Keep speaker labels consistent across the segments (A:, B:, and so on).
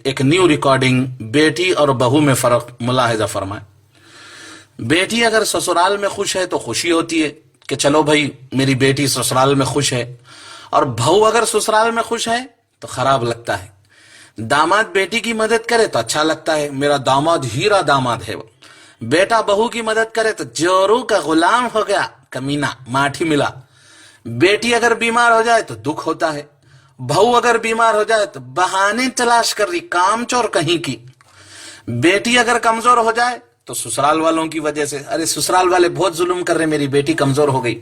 A: ایک new recording بیٹی اور بہو میں فرق ملاحظہ فرمائیں۔ بیٹی اگر سسرال میں خوش ہے تو خوشی ہوتی ہے کہ چلو بھائی میری بیٹی سسرال میں خوش ہے، اور بہو اگر سسرال میں خوش ہے تو خراب لگتا ہے۔ داماد بیٹی کی مدد کرے تو اچھا لگتا ہے، میرا داماد ہیرا داماد ہے وہ۔ بیٹا بہو کی مدد کرے تو جورو کا غلام ہو گیا، کمینہ ماٹھی ملا۔ بیٹی اگر بیمار ہو جائے تو دکھ ہوتا ہے، بہو اگر بیمار ہو جائے تو بہانے تلاش کر رہی، کام چور کہیں کی۔ بیٹی اگر کمزور ہو جائے تو سسرال والوں کی وجہ سے، ارے سسرال والے بہت ظلم کر رہے، میری بیٹی کمزور ہو گئی۔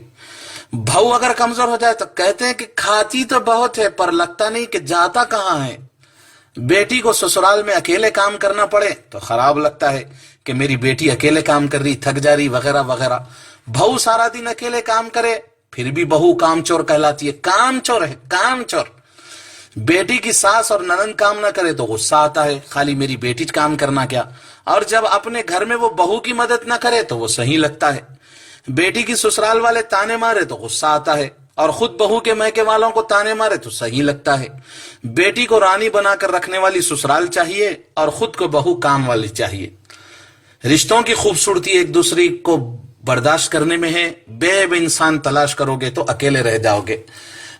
A: بہو اگر کمزور ہو جائے تو کہتے ہیں کہ کھاتی تو بہت ہے پر لگتا نہیں کہ جاتا کہاں ہے۔ بیٹی کو سسرال میں اکیلے کام کرنا پڑے تو خراب لگتا ہے کہ میری بیٹی اکیلے کام کر رہی، تھک جا رہی وغیرہ وغیرہ۔ بہو سارا دن اکیلے کام کرے پھر بھی بہو کام چور کہلاتی ہے، کام چور ہے، کام چور۔ بیٹی کی ساس اور ننند کام نہ کرے تو غصہ آتا ہے، خالی میری بیٹی کام کرنا کیا، اور جب اپنے گھر میں وہ بہو کی مدد نہ کرے تو وہ صحیح لگتا ہے۔ بیٹی کی سسرال والے تانے مارے تو غصہ آتا ہے، اور خود بہو کے میکے والوں کو تانے مارے تو صحیح لگتا ہے۔ بیٹی کو رانی بنا کر رکھنے والی سسرال چاہیے، اور خود کو بہو کام والی چاہیے۔ رشتوں کی خوبصورتی ایک دوسرے کو برداشت کرنے میں ہے، بے عیب انسان تلاش کرو گے تو اکیلے رہ جاؤ گے۔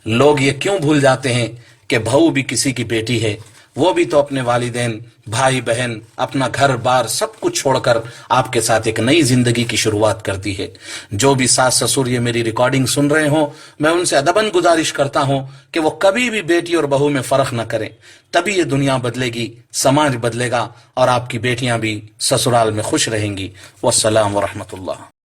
A: لوگ یہ کیوں بھول جاتے ہیں کہ بہو بھی کسی کی بیٹی ہے، وہ بھی تو اپنے والدین، بھائی بہن، اپنا گھر بار سب کچھ چھوڑ کر آپ کے ساتھ ایک نئی زندگی کی شروعات کرتی ہے۔ جو بھی ساس سسر یہ میری ریکارڈنگ سن رہے ہوں، میں ان سے ادباً گزارش کرتا ہوں کہ وہ کبھی بھی بیٹی اور بہو میں فرق نہ کریں، تبھی یہ دنیا بدلے گی، سماج بدلے گا، اور آپ کی بیٹیاں بھی سسرال میں خوش رہیں گی۔ والسلام ورحمۃ اللہ۔